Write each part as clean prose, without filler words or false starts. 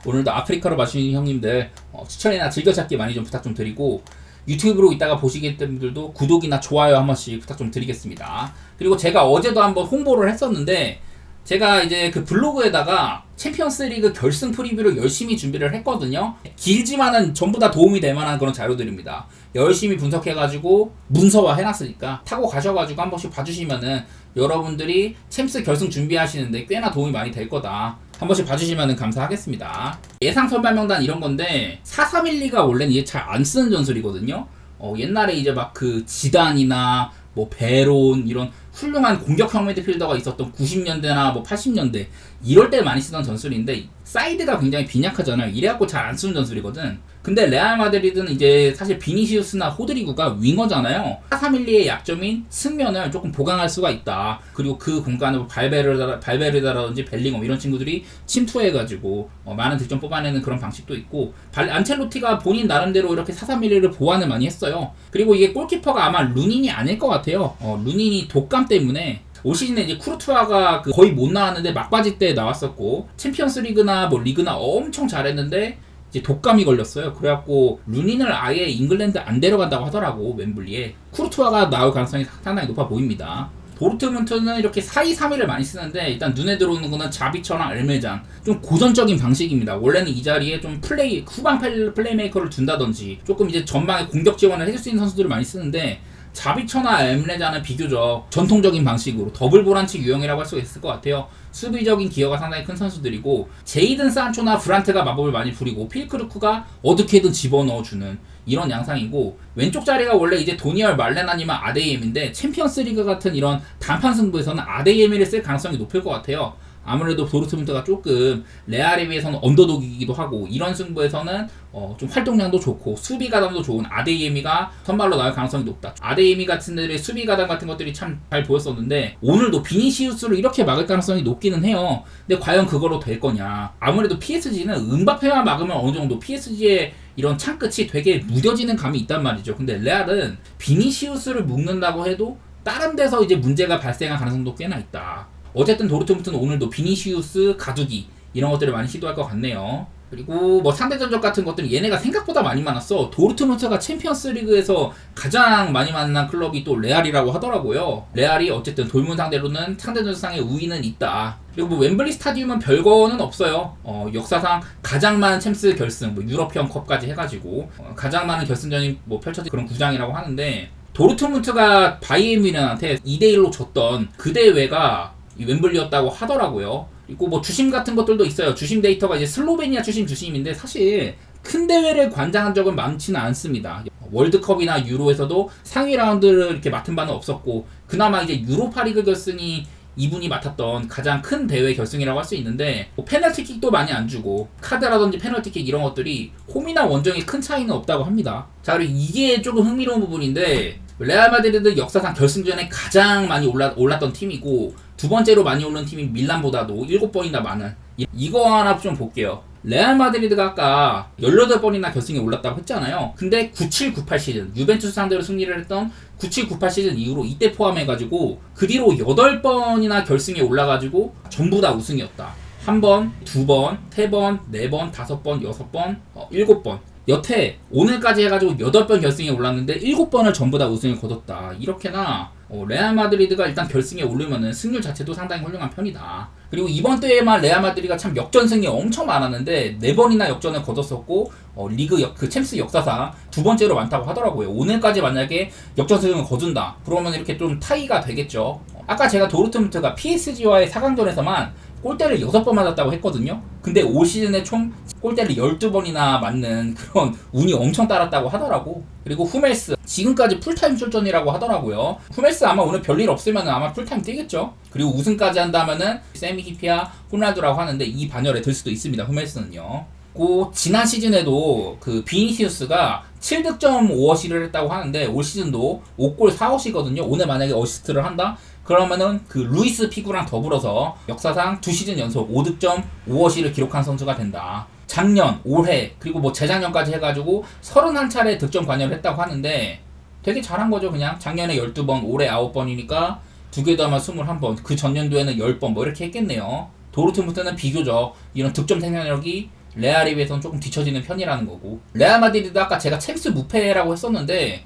오늘도 아프리카로 마시는 형님들 추천이나 즐겨찾기 많이 좀 부탁 좀 드리고, 유튜브로 이따가 보시겠던 분들도 구독이나 좋아요 한 번씩 부탁 좀 드리겠습니다. 그리고 제가 어제도 한번 홍보를 했었는데, 제가 이제 그 블로그에다가 챔피언스 리그 결승 프리뷰를 열심히 준비를 했거든요. 길지만은 전부 다 도움이 될 만한 그런 자료들입니다. 열심히 분석해가지고 문서화 해놨으니까 타고 가셔가지고 한 번씩 봐주시면은 여러분들이 챔스 결승 준비하시는데 꽤나 도움이 많이 될 거다. 한 번씩 봐주시면 감사하겠습니다. 예상 선발 명단 이런 건데 4-3-1-2가 원래는 이게 잘 안 쓰는 전술이거든요. 옛날에 이제 막 그 지단이나 뭐 베론 이런 훌륭한 공격형 미드필더가 있었던 90년대나 뭐 80년대 이럴 때 많이 쓰던 전술인데, 사이드가 굉장히 빈약하잖아요. 이래갖고 잘 안 쓰는 전술이거든. 근데 레알 마드리드는 이제 사실 비니시우스나 호드리구가 윙어잖아요. 4-3-1-2의 약점인 측면을 조금 보강할 수가 있다. 그리고 그 공간을 발베르다라든지 벨링엄 이런 친구들이 침투해가지고 많은 득점 뽑아내는 그런 방식도 있고, 안첼로티가 본인 나름대로 이렇게 4-3-1-2를 보완을 많이 했어요. 그리고 이게 골키퍼가 아마 루닌이 아닐 것 같아요. 루닌이 독감 때문에 올 시즌에 이제 쿠르투아가 거의 못 나왔는데 막바지 때 나왔었고, 챔피언스 리그나 뭐 리그나 엄청 잘했는데 이제 독감이 걸렸어요. 그래갖고 루닌을 아예 잉글랜드 안 데려간다고 하더라고. 웸블리에 쿠르투아가 나올 가능성이 상당히 높아 보입니다. 도르트문트는 이렇게 4-2-3-1을 많이 쓰는데, 일단 눈에 들어오는 거는 자비처랑 엘메잔, 좀 고전적인 방식입니다. 원래는 이 자리에 좀 후방 플레이메이커를 둔다든지 조금 이제 전방에 공격 지원을 해줄 수 있는 선수들을 많이 쓰는데, 자비처나 엘메잔은 비교적 전통적인 방식으로 더블 보란치 유형이라고 할 수 있을 것 같아요. 수비적인 기여가 상당히 큰 선수들이고, 제이든 산초나 브란트가 마법을 많이 부리고 필크루크가 어떻게든 집어넣어주는 이런 양상이고, 왼쪽 자리가 원래 이제 도니얼 말렌 아니면 아데이엠인데, 챔피언스 리그 같은 이런 단판 승부에서는 아데이엠을 쓸 가능성이 높을 것 같아요. 아무래도 도르트문트가 조금 레알에 비해서는 언더독이기도 하고, 이런 승부에서는 좀 활동량도 좋고 수비 가담도 좋은 아데이에미가 선발로 나올 가능성이 높다. 아데이에미 같은 애들의 수비 가담 같은 것들이 참 잘 보였었는데, 오늘도 비니시우스를 이렇게 막을 가능성이 높기는 해요. 근데 과연 그거로 될 거냐. 아무래도 PSG는 은바페만 막으면 어느 정도 PSG의 이런 창끝이 되게 무뎌지는 감이 있단 말이죠. 근데 레알은 비니시우스를 묶는다고 해도 다른 데서 이제 문제가 발생할 가능성도 꽤나 있다. 어쨌든 도르트문트는 오늘도 비니시우스, 가두기 이런 것들을 많이 시도할 것 같네요. 그리고 뭐 상대 전적 같은 것들은 얘네가 생각보다 많이 많았어. 도르트문트가 챔피언스 리그에서 가장 많이 만난 클럽이 또 레알이라고 하더라고요. 레알이 어쨌든 돌문 상대로는 상대 전적상의 우위는 있다. 그리고 뭐 웸블리 스타디움은 별거는 없어요. 역사상 가장 많은 챔스 결승, 뭐 유럽형 컵까지 해가지고 가장 많은 결승전이 뭐 펼쳐진 그런 구장이라고 하는데, 도르트문트가 바이에른 뮌헨한테 2-1로 졌던 그 대회가 이 웸블리였다고 하더라고요. 그리고 뭐 주심 같은 것들도 있어요. 주심 데이터가 이제 슬로베니아 주심인데, 사실 큰 대회를 관장한 적은 많지는 않습니다. 월드컵이나 유로에서도 상위 라운드를 이렇게 맡은 바는 없었고, 그나마 이제 유로파리그 결승이 이분이 맡았던 가장 큰 대회 결승이라고 할 수 있는데, 뭐 페널티킥도 많이 안 주고 카드라든지 페널티킥 이런 것들이 홈이나 원정에 큰 차이는 없다고 합니다. 자, 그리고 이게 조금 흥미로운 부분인데, 레알 마드리드 역사상 결승전에 가장 많이 올랐던 팀이고, 두 번째로 많이 오른 팀이 밀란보다도 7번이나 많은, 이거 하나 좀 볼게요. 레알 마드리드가 아까 18번이나 결승에 올랐다고 했잖아요. 근데 97-98 시즌, 유벤투스 상대로 승리를 했던 97-98 시즌 이후로 이때 포함해가지고 그 뒤로 8번이나 결승에 올라가지고 전부 다 우승이었다. 1번, 2번, 3번, 4번, 5번, 6번, 7번. 여태 오늘까지 해가지고 8번 결승에 올랐는데 7번을 전부 다 우승을 거뒀다. 이렇게나 레알 마드리드가 일단 결승에 오르면은 승률 자체도 상당히 훌륭한 편이다. 그리고 이번 대회만 레알 마드리드가 참 역전승이 엄청 많았는데 4번이나 역전을 거뒀었고, 리그 그 챔스 역사상 두 번째로 많다고 하더라고요. 오늘까지 만약에 역전승을 거둔다, 그러면 이렇게 좀 타이가 되겠죠. 아까 제가 도르트문트가 PSG와의 4강전에서만 골대를 6번 맞았다고 했거든요. 근데 올 시즌에 총 골대를 12번이나 맞는 그런 운이 엄청 따랐다고 하더라고. 그리고 후멜스 지금까지 풀타임 출전이라고 하더라고요. 후멜스 아마 오늘 별일 없으면 아마 풀타임 뛰겠죠. 그리고 우승까지 한다면은 세미 히피아 호날두라고 하는데 이 반열에 들 수도 있습니다. 후멜스는요. 그 지난 시즌에도 그 비니시우스가 7득점 5어시를 했다고 하는데, 올 시즌도 5골 4어시거든요. 오늘 만약에 어시스트를 한다? 그러면은 그 루이스 피구랑 더불어서 역사상 2시즌 연속 5득점 5어시를 기록한 선수가 된다. 작년, 올해, 그리고 뭐 재작년까지 해가지고 31차례 득점 관여를 했다고 하는데, 되게 잘한 거죠. 그냥 작년에 12번, 올해 9번이니까 두 개 더하면 21번, 그 전년도에는 10번 뭐 이렇게 했겠네요. 도르트문트는 비교적 이런 득점 생산력이 레알에 비해서는 조금 뒤처지는 편이라는 거고, 레알 마드리드 아까 제가 챔스 무패라고 했었는데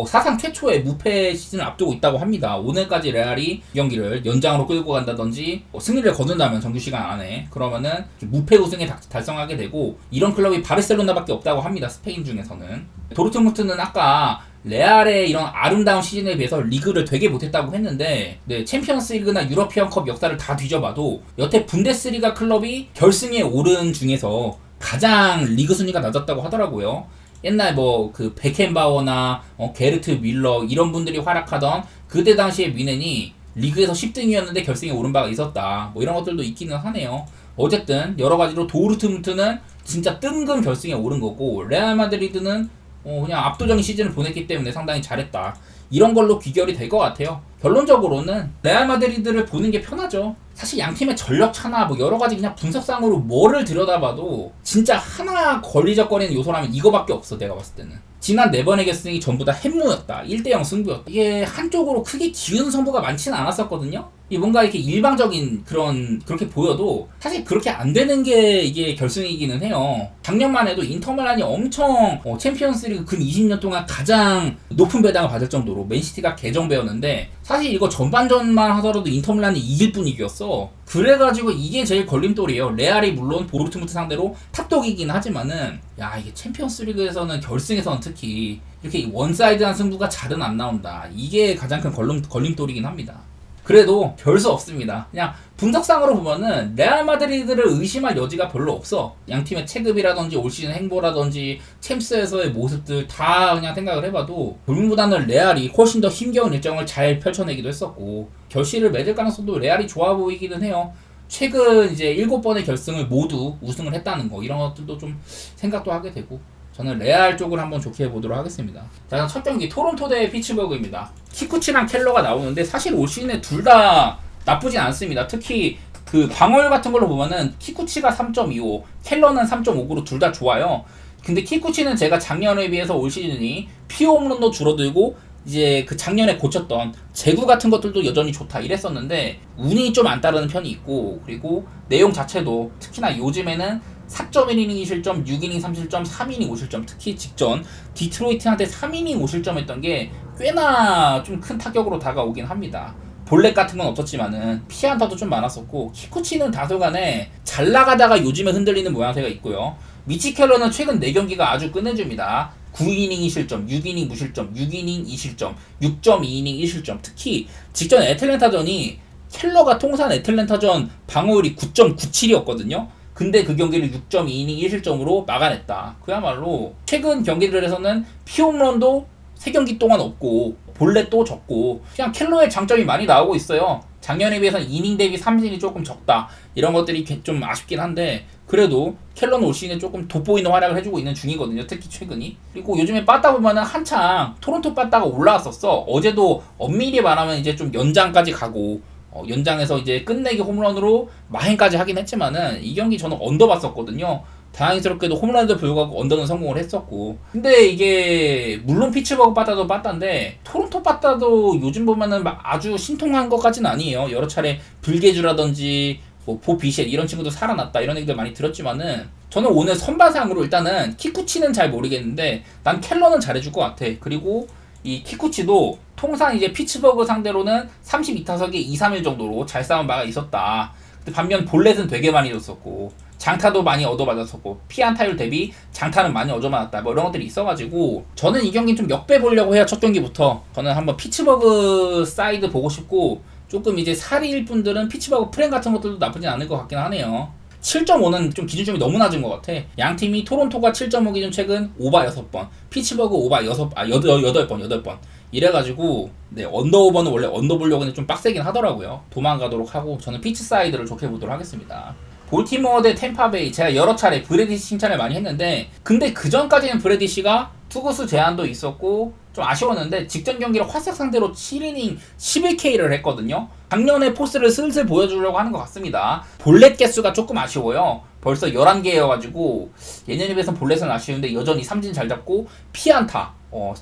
사상 최초의 무패 시즌을 앞두고 있다고 합니다. 오늘까지 레알이 경기를 연장으로 끌고 간다든지 승리를 거둔다면 정규 시간 안에 그러면은 무패 우승에 달성하게 되고, 이런 클럽이 바르셀로나밖에 없다고 합니다. 스페인 중에서는. 도르트문트는 아까 레알의 이런 아름다운 시즌에 비해서 리그를 되게 못했다고 했는데, 네, 챔피언스 리그나 유러피언컵 역사를 다 뒤져봐도 여태 분데스리가 클럽이 결승에 오른 중에서 가장 리그 순위가 낮았다고 하더라고요. 옛날 그 베켄바워나 게르트 밀러 이런 분들이 활약하던 그때 당시에 뮌헨이 리그에서 10등이었는데 결승에 오른 바가 있었다. 뭐 이런 것들도 있기는 하네요. 어쨌든 여러 가지로 도르트문트는 진짜 뜬금 결승에 오른 거고, 레알 마드리드는 그냥 압도적인 시즌을 보냈기 때문에 상당히 잘했다. 이런 걸로 귀결이 될 것 같아요. 결론적으로는 레알 마드리드를 보는 게 편하죠. 사실 양 팀의 전력 차나 뭐 여러 가지 그냥 분석상으로 뭐를 들여다봐도 진짜 하나 걸리적거리는 요소라면 이거밖에 없어. 내가 봤을 때는 지난 4번의 결승이 전부 다 햄무였다. 1대0 승부였다. 이게 한쪽으로 크게 기운 선수가 많지는 않았었거든요. 이 뭔가 이렇게 일방적인 그렇게 보여도 사실 그렇게 안 되는 게 이게 결승이기는 해요. 작년만 해도 인터밀란이 엄청 챔피언스리그 근 20년 동안 가장 높은 배당을 받을 정도로 맨시티가 개정배였는데, 사실 이거 전반전만 하더라도 인터밀란이 이길 분위기였어. 그래가지고 이게 제일 걸림돌이에요. 레알이 물론 보르트문트 상대로 탑독이긴 하지만은, 야, 이게 챔피언스리그에서는 결승에서는 특히 이렇게 원사이드한 승부가 잘은 안 나온다. 이게 가장 큰 걸림돌이긴 합니다. 그래도 별 수 없습니다. 그냥 분석상으로 보면은 레알 마드리드를 의심할 여지가 별로 없어. 양팀의 체급이라든지 올 시즌 행보라든지 챔스에서의 모습들 다 그냥 생각을 해봐도 볼보다는 레알이 훨씬 더 힘겨운 일정을 잘 펼쳐내기도 했었고, 결실을 맺을 가능성도 레알이 좋아 보이기는 해요. 최근 이제 7번의 결승을 모두 우승을 했다는 거, 이런 것들도 좀 생각도 하게 되고, 저는 레알 쪽을 한번 좋게 해보도록 하겠습니다. 자, 첫 경기 토론토 대 피츠버그입니다. 키쿠치랑 켈러가 나오는데 사실 올 시즌에 둘 다 나쁘진 않습니다. 특히 그 방어율 같은 걸로 보면은 키쿠치가 3.25, 켈러는 3.59로 둘 다 좋아요. 근데 키쿠치는 제가 작년에 비해서 올 시즌이 피홈런도 줄어들고 이제 그 작년에 고쳤던 제구 같은 것들도 여전히 좋다 이랬었는데 운이 좀 안 따르는 편이 있고, 그리고 내용 자체도 특히나 요즘에는 4.1이닝 2실점, 6이닝 3실점, 3이닝 5실점, 특히 직전 디트로이트한테 3이닝 5실점 했던 게 꽤나 좀 큰 타격으로 다가오긴 합니다. 볼넷 같은 건 없었지만은 피안타도 좀 많았었고, 키쿠치는 다소간에 잘 나가다가 요즘에 흔들리는 모양새가 있고요. 미치 켈러는 최근 4경기가 아주 끝내줍니다. 9이닝 2실점, 6이닝 무실점, 6이닝 2실점, 6.2이닝 1실점. 특히 직전 애틀랜타전이 켈러가 통산 애틀랜타전 방어율이 9.97이었거든요. 근데 그 경기를 6.2이닝 1실점으로 막아냈다. 그야말로 최근 경기들에서는 피홈런도 3경기 동안 없고 볼넷도 적고 그냥 켈러의 장점이 많이 나오고 있어요. 작년에 비해서는 이닝 대비 3진이 조금 적다. 이런 것들이 좀 아쉽긴 한데, 그래도 켈러는 올 시즌에 조금 돋보이는 활약을 해주고 있는 중이거든요. 특히 최근이. 그리고 요즘에 빠따 보면은 한창 토론토 빠따가 올라왔었어. 어제도 엄밀히 말하면 이제 좀 연장까지 가고 연장에서 이제 끝내기 홈런으로 마행까지 하긴 했지만은 이 경기 저는 언더 봤었거든요. 다행스럽게도 홈런에도 불구하고 언더는 성공을 했었고, 근데 이게 물론 피츠버그 빠따도 빠따인데 토론토 빠따도 요즘 보면은 막 아주 신통한 것까지는 아니에요. 여러 차례 불개주라든지 뭐 보비셋 이런 친구도 살아났다 이런 얘기들 많이 들었지만은, 저는 오늘 선발상으로 일단은 키쿠치는 잘 모르겠는데 난 켈러는 잘해줄 것 같아. 그리고 이 키쿠치도 통상 이제 피츠버그 상대로는 32타석에 2, 3일 정도로 잘 싸운 바가 있었다. 근데 반면 볼넷은 되게 많이 줬었고 장타도 많이 얻어맞았었고 피안타율 대비 장타는 많이 얻어맞았다, 뭐 이런 것들이 있어가지고 저는 이 경기 좀 역배 보려고 해요. 첫 경기부터 저는 한번 피츠버그 사이드 보고 싶고, 조금 이제 살이일 분들은 피츠버그 프렌 같은 것들도 나쁘진 않을 것 같긴 하네요. 7.5는 좀 기준점이 너무 낮은 것 같아. 양팀이 토론토가 7.5 기준 최근 오바 6번, 피츠버그 오바 8번 이래가지고 네, 언더오버는 원래 언더 보려고 하는데 좀 빡세긴 하더라고요. 도망가도록 하고 저는 피치 사이드를 좋게 보도록 하겠습니다. 볼티모어 대 템파베이, 제가 여러 차례 브래디시 칭찬을 많이 했는데, 근데 그 전까지는 브래디시가 투구수 제한도 있었고 좀 아쉬웠는데 직전 경기를 화색 상대로 7이닝 11K를 했거든요. 작년에 포스를 슬슬 보여주려고 하는 것 같습니다. 볼넷 개수가 조금 아쉬워요. 벌써 11개여가지고 예년에 비해서 볼넷은 아쉬운데 여전히 삼진 잘 잡고 피안타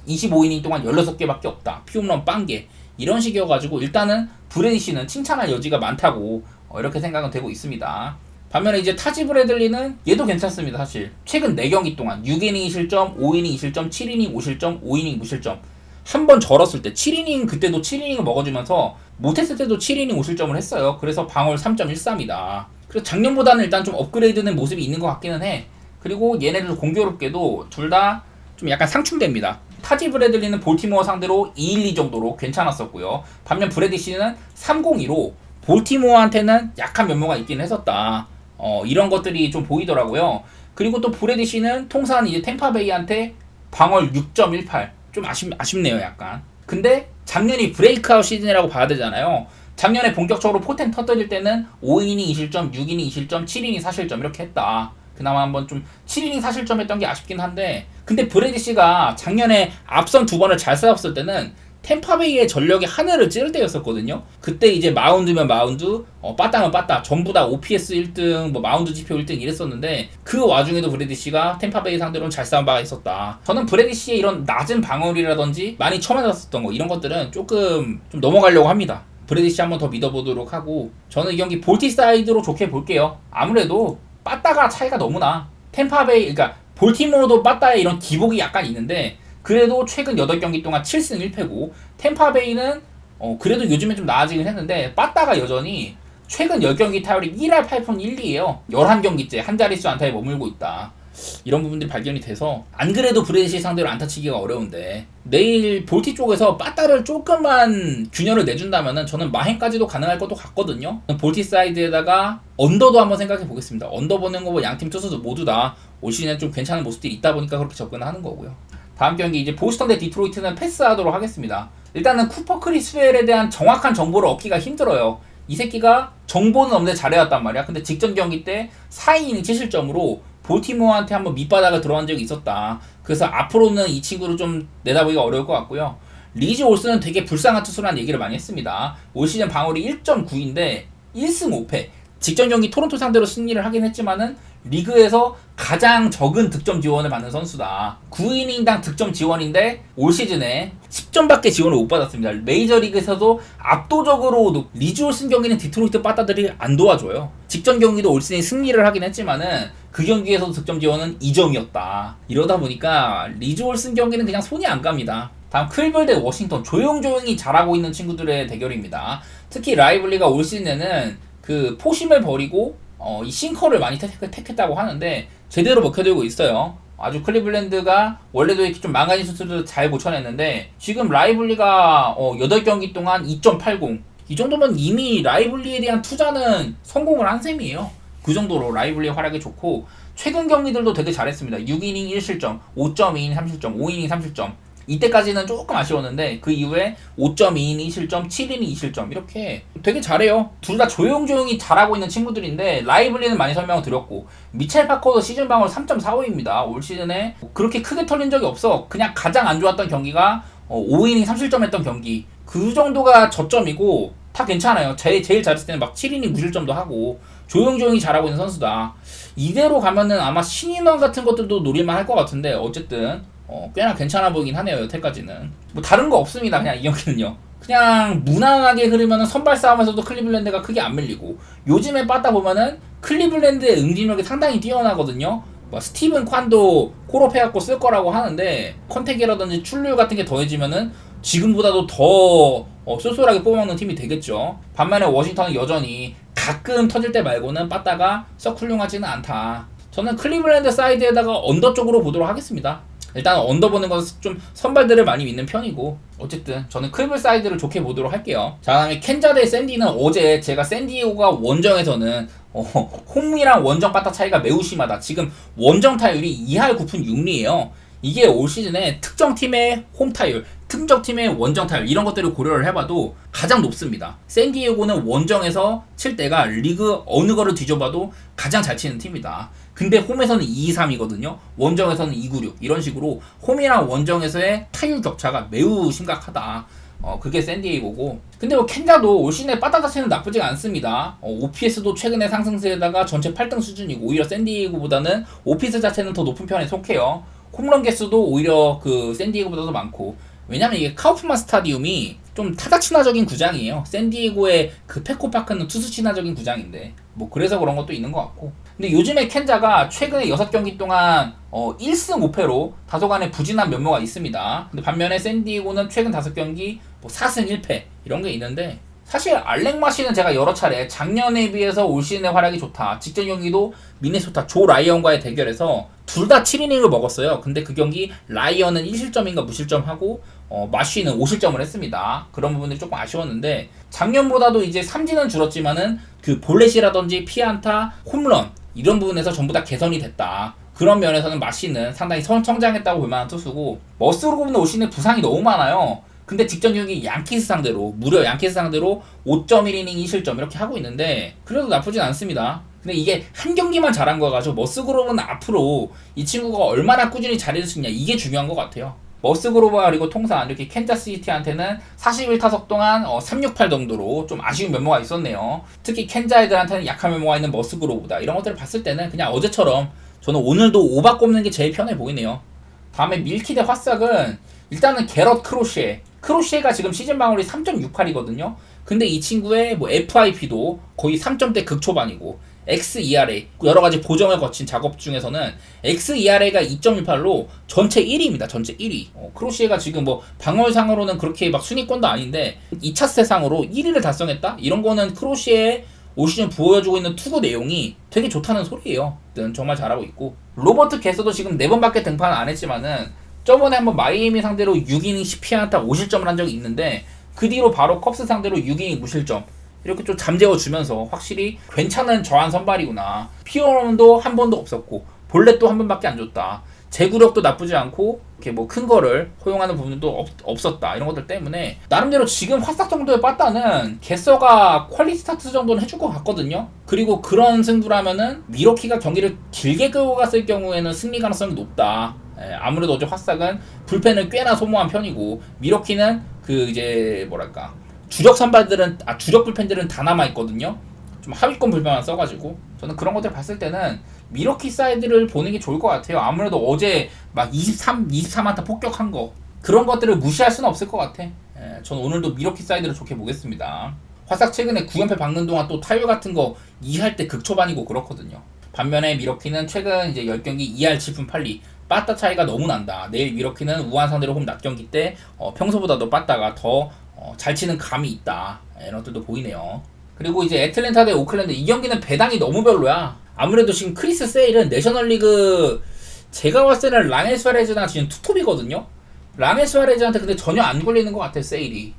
25이닝 동안 16개밖에 없다. 피홈런 빵개 이런 식이어가지고 일단은 브래디시는 칭찬할 여지가 많다고 이렇게 생각은 되고 있습니다. 반면에 이제 타지 브래들리는 얘도 괜찮습니다. 사실 최근 4경기 동안 6이닝 2실점, 5이닝 2실점, 7이닝 5실점, 5이닝 무실점 한 번 절었을 때 7이닝 그때도 7이닝을 먹어주면서 못했을 때도 7이닝 5실점을 했어요. 그래서 방어율 3.13이다. 그래서 작년보다는 일단 좀 업그레이드된 모습이 있는 것 같기는 해. 그리고 얘네들 공교롭게도 둘 다 좀 약간 상충됩니다. 타지 브래들리는 볼티모어 상대로 212 정도로 괜찮았었고요. 반면 브래디시는 302로 볼티모어한테는 약한 면모가 있긴 했었다. 이런 것들이 좀 보이더라고요. 그리고 또 브래디시는 통산 이제 템파베이한테 방어율 6.18. 좀 아쉽네요, 약간. 근데 작년이 브레이크아웃 시즌이라고 봐야 되잖아요. 작년에 본격적으로 포텐 터뜨릴 때는 5이닝 2실점, 6이닝 2실점, 7이닝 4실점 이렇게 했다. 그나마 한번 좀 7이닝 4실점 했던 게 아쉽긴 한데, 근데 브래디시가 작년에 앞선 2번을 잘 싸웠을 때는 템파베이의 전력이 하늘을 찌를 때였었거든요. 그때 이제 마운드면 마운드, 빠따면 빠따, 전부 다 OPS 1등, 뭐 마운드 지표 1등 이랬었는데 그 와중에도 브래디시가 템파베이 상대로는 잘 싸운 바가 있었다. 저는 브래디시의 이런 낮은 방어율이라든지 많이 처맞았었던 거 이런 것들은 조금 좀 넘어가려고 합니다. 브래디시 한번 더 믿어보도록 하고, 저는 이 경기 볼티 사이드로 좋게 볼게요. 아무래도 빠따가 차이가 너무나 템파베이, 그러니까 볼티모어도 빠따에 이런 기복이 약간 있는데 그래도 최근 8경기 동안 7승 1패고, 템파베이는 그래도 요즘에 좀 나아지긴 했는데 빠따가 여전히 최근 10경기 타율이 1할 8푼 1리에요. 11경기째 한 자릿수 안타에 머물고 있다. 이런 부분들이 발견이 돼서 안 그래도 브래디시 상대로 안타 치기가 어려운데 내일 볼티 쪽에서 빠따를 조금만 균열을 내준다면은 저는 마행까지도 가능할 것도 같거든요. 볼티 사이드에다가 언더도 한번 생각해 보겠습니다. 언더 보는 거 양팀 투수도 모두 다 올 시즌에 좀 괜찮은 모습들이 있다 보니까 그렇게 접근을 하는 거고요. 다음 경기 이제 보스턴 대 디트로이트는 패스하도록 하겠습니다. 일단은 쿠퍼 크리스웰에 대한 정확한 정보를 얻기가 힘들어요. 이 새끼가 정보는 없는데 잘해왔단 말이야. 근데 직전 경기 때 4이닝 7실점으로 볼티모어한테 한번 밑바닥을 들어간 적이 있었다. 그래서 앞으로는 이 친구를 좀 내다보기가 어려울 것 같고요. 리즈 올스는 되게 불쌍한 투수라는 얘기를 많이 했습니다. 올 시즌 방어율이 1.9인데 1승 5패. 직전 경기 토론토 상대로 승리를 하긴 했지만은 리그에서 가장 적은 득점 지원을 받는 선수다. 9이닝당 득점 지원인데 올 시즌에 10점밖에 지원을 못 받았습니다. 메이저리그에서도 압도적으로 리즈 올슨 경기는 디트로이트 빠따들이 안 도와줘요. 직전 경기도 올 시즌 승리를 하긴 했지만은 그 경기에서도 득점 지원은 2점이었다. 이러다 보니까 리즈 올슨 경기는 그냥 손이 안 갑니다. 다음 클벌 대 워싱턴, 조용조용히 잘하고 있는 친구들의 대결입니다. 특히 라이블리가 올 시즌에는 그 포심을 버리고 이 싱커를 많이 택했다고 하는데 제대로 먹혀들고 있어요. 아주 클리블랜드가 원래도 이렇게 좀 망가진 수술을 잘 고쳐냈는데 지금 라이블리가 8경기 동안 2.80, 이 정도면 이미 라이블리에 대한 투자는 성공을 한 셈이에요. 그 정도로 라이블리의 활약이 좋고 최근 경기들도 되게 잘했습니다. 6이닝 1실점, 5.2이닝 3실점, 5이닝 3실점. 이때까지는 조금 아쉬웠는데 그 이후에 5.2이닝 2실점, 7이닝 2실점 이렇게 되게 잘해요. 둘 다 조용조용히 잘하고 있는 친구들인데 라이블리는 많이 설명을 드렸고 미첼 파커도 시즌 방어율 3.45입니다. 올 시즌에 그렇게 크게 털린 적이 없어. 그냥 가장 안 좋았던 경기가 5이닝 3실점 했던 경기, 그 정도가 저점이고 다 괜찮아요. 제일 잘했을 때는 막 7이닝 무실점도 하고 조용조용히 잘하고 있는 선수다. 이대로 가면은 아마 신인왕 같은 것들도 노릴만 할 것 같은데 어쨌든 꽤나 괜찮아 보이긴 하네요. 여태까지는 뭐 다른 거 없습니다. 그냥 이 경기는요, 그냥 무난하게 흐르면은 선발 싸움에서도 클리블랜드가 크게 안 밀리고, 요즘에 빠다 보면은 클리블랜드의 응집력이 상당히 뛰어나거든요. 뭐 스티븐 콴도 콜업해갖고 쓸 거라고 하는데 컨택이라든지 출루율 같은 게 더해지면은 지금보다도 더 쏠쏠하게 뽑아먹는 팀이 되겠죠. 반면에 워싱턴은 여전히 가끔 터질 때 말고는 빠따가 썩 훌륭하지는 않다. 저는 클리블랜드 사이드에다가 언더 쪽으로 보도록 하겠습니다. 일단 언더 보는 것은 좀 선발들을 많이 믿는 편이고, 어쨌든 저는 클블 사이드를 좋게 보도록 할게요. 자, 다음에 켄자 대 샌디는 어제 제가 샌디에고가 원정에서는 홈이랑 원정 빠따 차이가 매우 심하다. 지금 원정 타율이 2할 9푼 6리에요. 이게 올 시즌에 특정 팀의 홈 타율, 특정 팀의 원정 타율 이런 것들을 고려를 해봐도 가장 높습니다. 샌디에고는 원정에서 칠 때가 리그 어느 거를 뒤져봐도 가장 잘 치는 팀이다. 근데 홈에서는 2-3이거든요. 원정에서는 2-9-6 이런 식으로 홈이랑 원정에서의 타율 격차가 매우 심각하다. 그게 샌디에이고고, 근데 뭐 켄자도 올 시즌에 빠따 자체는 나쁘지가 않습니다. OPS도 최근에 상승세에다가 전체 8등 수준이고, 오히려 샌디에이고보다는 OPS 자체는 더 높은 편에 속해요. 홈런 개수도 오히려 그 샌디에이고보다도 많고, 왜냐면 이게 카우프만 스타디움이 좀 타자 친화적인 구장이에요. 샌디에고의 그 페코파크는 투수 친화적인 구장인데 뭐 그래서 그런 것도 있는 것 같고. 근데 요즘에 켄자가 최근에 6경기 동안 1승 5패로 다소간에 부진한 면모가 있습니다. 근데 반면에 샌디에고는 최근 5경기 뭐 4승 1패 이런 게 있는데, 사실 알렉 마시는 제가 여러 차례 작년에 비해서 올 시즌의 활약이 좋다, 직전 경기도 미네소타 조 라이언과의 대결에서 둘 다 7이닝을 먹었어요. 근데 그 경기 라이언은 1실점인가 무실점하고 마쉬는 5실점을 했습니다. 그런 부분들이 조금 아쉬웠는데, 작년보다도 이제 삼진은 줄었지만은 그 볼넷이라든지 피안타, 홈런 이런 부분에서 전부 다 개선이 됐다. 그런 면에서는 마쉬는 상당히 성장했다고 볼 만한 투수고, 머스그로브는 올 시즌에 부상이 너무 많아요. 근데 직전 경기 양키스 상대로 무려 양키스 상대로 5.1이닝 2실점 이렇게 하고 있는데 그래도 나쁘진 않습니다. 근데 이게 한 경기만 잘한 거 가지고 머스그로브는 앞으로 이 친구가 얼마나 꾸준히 잘해줄 수 있냐, 이게 중요한 것 같아요. 머스그로브가 그리고 통산 이렇게 캔자스시티한테는 41타석 동안 368 정도로 좀 아쉬운 면모가 있었네요. 특히 캔자 애들한테는 약한 면모가 있는 머스그로브다, 이런 것들을 봤을 때는 그냥 어제처럼 저는 오늘도 오바 꼽는 게 제일 편해 보이네요. 다음에 밀키 대 화싹은 일단은 게럿 크로시에가 지금 시즌 방울이 3.68이거든요. 근데 이 친구의 뭐 FIP도 거의 3점대 극초반이고, XERA 여러가지 보정을 거친 작업 중에서는 XERA가 2.18로 전체 1위입니다. 전체 1위. 크로시에가 지금 뭐 방어상으로는 그렇게 막 순위권도 아닌데 2차 세상으로 1위를 달성했다? 이런 거는 크로시에 올 시즌 보여주고 있는 투구 내용이 되게 좋다는 소리예요. 정말 잘하고 있고, 로버트 게서도 지금 4번밖에 등판을 안 했지만은 저번에 한번 마이애미 상대로 6이닝 10피안타 5실점을 한 적이 있는데, 그 뒤로 바로 컵스 상대로 6이닝 무실점 이렇게 좀 잠재워주면서 확실히 괜찮은 저한 선발이구나. 피어런도 한 번도 없었고 볼넷도 한 번밖에 안 줬다, 제구력도 나쁘지 않고 이렇게 뭐 큰 거를 허용하는 부분도 없었다, 이런 것들 때문에 나름대로 지금 화싹 정도의 빠따는 게서가 퀄리티 스타트 정도는 해줄 것 같거든요. 그리고 그런 승부라면은 미러키가 경기를 길게 끌고 갔을 경우에는 승리 가능성이 높다. 아무래도 어제 화싹은 불펜을 꽤나 소모한 편이고, 미러키는 그 이제 뭐랄까 주력 선발들은 주력 불펜들은 다 남아 있거든요. 좀 하위권 불펜만 써가지고 저는 그런 것들 봤을 때는 미러키 사이드를 보는 게 좋을 것 같아요. 아무래도 어제 막 23안타 폭격한 거, 그런 것들을 무시할 수는 없을 것 같아. 저는 오늘도 미러키 사이드를 좋게 보겠습니다. 화싹 최근에 9연패 박는 동안 또 타율 같은 거 2할 때 극초반이고 그렇거든요. 반면에 미러키는 최근 이제 10경기 2할 7푼 8리, 빠따 차이가 너무 난다. 내일 미러키는 우한 상대로 홈 낮 경기 때 평소보다도 빠따가 더 잘 치는 감이 있다, 이런 것들도 보이네요. 그리고 이제 애틀랜타 대 오클랜드, 이 경기는 배당이 너무 별로야. 아무래도 지금 크리스 세일은 내셔널리그 제가 봤을 때는 랑엘 수아레즈나 지금 투톱이거든요. 랑엘 수아레즈한테 근데 전혀 안 걸리는 것 같아, 세일이.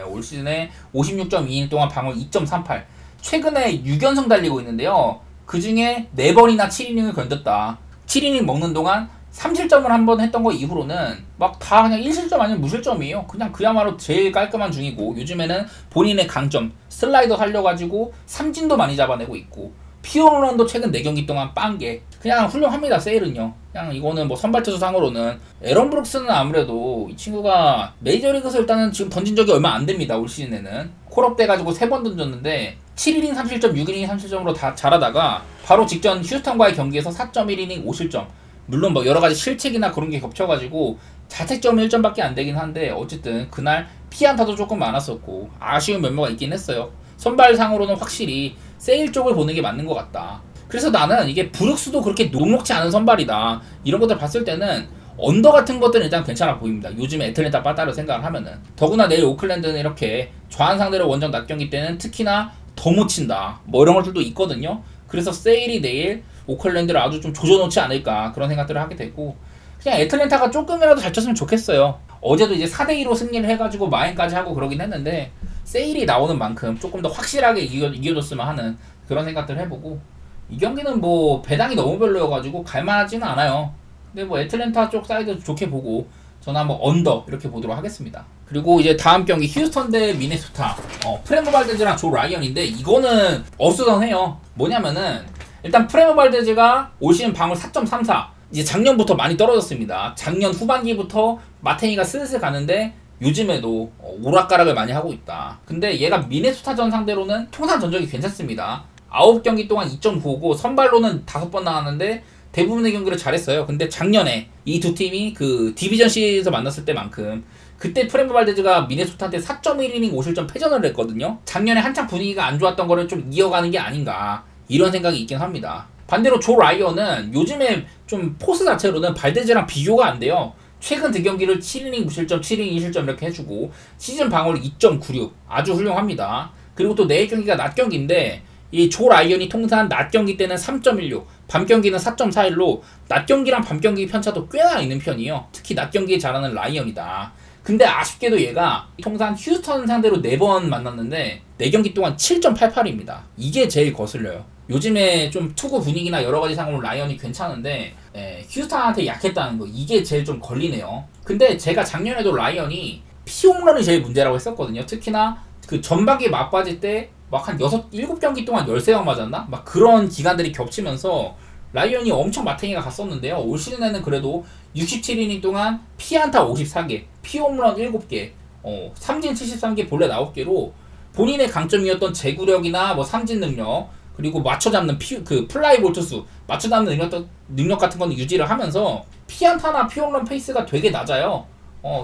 올 시즌에 56.2인 동안 방울 2.38, 최근에 6연승 달리고 있는데요. 그 중에 4번이나 7이닝을 건졌다. 7이닝 먹는 동안 3실점을 한 번 했던 거 이후로는 막 다 그냥 1실점 아니면 무실점이에요. 그냥 그야말로 제일 깔끔한 중이고, 요즘에는 본인의 강점 슬라이더 살려가지고 삼진도 많이 잡아내고 있고, 피어런도 최근 4경기 동안 빵게 그냥 훌륭합니다. 세일은요. 그냥 이거는 뭐 선발투수 상으로는 에런 브룩스는 아무래도 이 친구가 메이저리그에서 일단은 지금 던진 적이 얼마 안 됩니다. 올 시즌에는 콜업 돼가지고 3번 던졌는데 7이닝 3실점 6이닝 3실점으로 다 잘하다가 바로 직전 휴스턴과의 경기에서 4.1이닝 5실점, 물론 뭐 여러가지 실책이나 그런 게 겹쳐가지고 자책점은 1점밖에 안 되긴 한데, 어쨌든 그날 피안타도 조금 많았었고 아쉬운 면모가 있긴 했어요. 선발상으로는 확실히 세일 쪽을 보는 게 맞는 것 같다. 그래서 나는 이게 브룩스도 그렇게 녹록지 않은 선발이다, 이런 것들 봤을 때는 언더 같은 것들은 일단 괜찮아 보입니다. 요즘에 애틀랜타 빠따를 생각을 하면은. 더구나 내일 오클랜드는 이렇게 좌한 상대로 원정 낮 경기 때는 특히나 더 못 친다, 뭐 이런 것들도 있거든요. 그래서 세일이 내일 오클랜드를 아주 좀 조져놓지 않을까, 그런 생각들을 하게 되고, 그냥 애틀랜타가 조금이라도 잘 쳤으면 좋겠어요. 어제도 이제 4대2로 승리를 해가지고 마인까지 하고 그러긴 했는데, 세일이 나오는 만큼 조금 더 확실하게 이겨줬으면 하는 그런 생각들을 해보고, 이 경기는 뭐 배당이 너무 별로여가지고 갈만하지는 않아요. 근데 뭐 애틀랜타 쪽 사이드 좋게 보고 저는 한번 언더 이렇게 보도록 하겠습니다. 그리고 이제 다음 경기 휴스턴 대 미네소타, 프레모 발데즈랑 조 라이언인데, 이거는 어수선해요. 뭐냐면은 일단 프레모 발데즈가 올 시즌 방울 4.34, 이제 작년부터 많이 떨어졌습니다. 작년 후반기부터 마테니가 슬슬 가는데 요즘에도 오락가락을 많이 하고 있다. 근데 얘가 미네소타전 상대로는 통산 전적이 괜찮습니다. 9경기 동안 2.95고 선발로는 5번 나왔는데 대부분의 경기를 잘했어요. 근데 작년에 이 두 팀이 그 디비전 시리즈에서 만났을 때만큼 그때 프랭크 발데즈가 미네소타한테 4.1이닝 5실점 패전을 했거든요. 작년에 한창 분위기가 안 좋았던 거를 좀 이어가는 게 아닌가 이런 생각이 있긴 합니다. 반대로 조 라이언은 요즘에 좀 포스 자체로는 발데즈랑 비교가 안 돼요. 최근 두 경기를 7이닝 무실점, 7이닝 2실점 이렇게 해주고 시즌 방어율 2.96 아주 훌륭합니다. 그리고 또 내일 경기가 낮 경기인데 이 조 라이언이 통산 낮 경기 때는 3.16, 밤 경기는 4.41로 낮 경기랑 밤 경기 편차도 꽤나 있는 편이에요. 특히 낮 경기에 잘하는 라이언이다. 근데 아쉽게도 얘가 통산 휴스턴 상대로 4번 만났는데 4경기 동안 7.88입니다. 이게 제일 거슬려요. 요즘에 좀 투구 분위기나 여러가지 상으로 라이언이 괜찮은데 휴스턴한테 약했다는 거 이게 제일 좀 걸리네요. 근데 제가 작년에도 라이언이 피홈런이 제일 문제라고 했었거든요. 특히나 그 전반기에 막빠질 때 막 한 7경기 동안 13방 맞았나? 막 그런 기간들이 겹치면서 라이언이 엄청 마탱이가 갔었는데요. 올 시즌에는 그래도 67이닝 동안 피안타 54개, 피홈런 7개, 삼진 73개, 볼넷 9개로 본인의 강점이었던 제구력이나 뭐 삼진 능력, 그리고 맞춰 잡는 그 플라이 볼 투수, 맞춰 잡는 능력 같은 건 유지를 하면서 피안타나 피홈런 페이스가 되게 낮아요.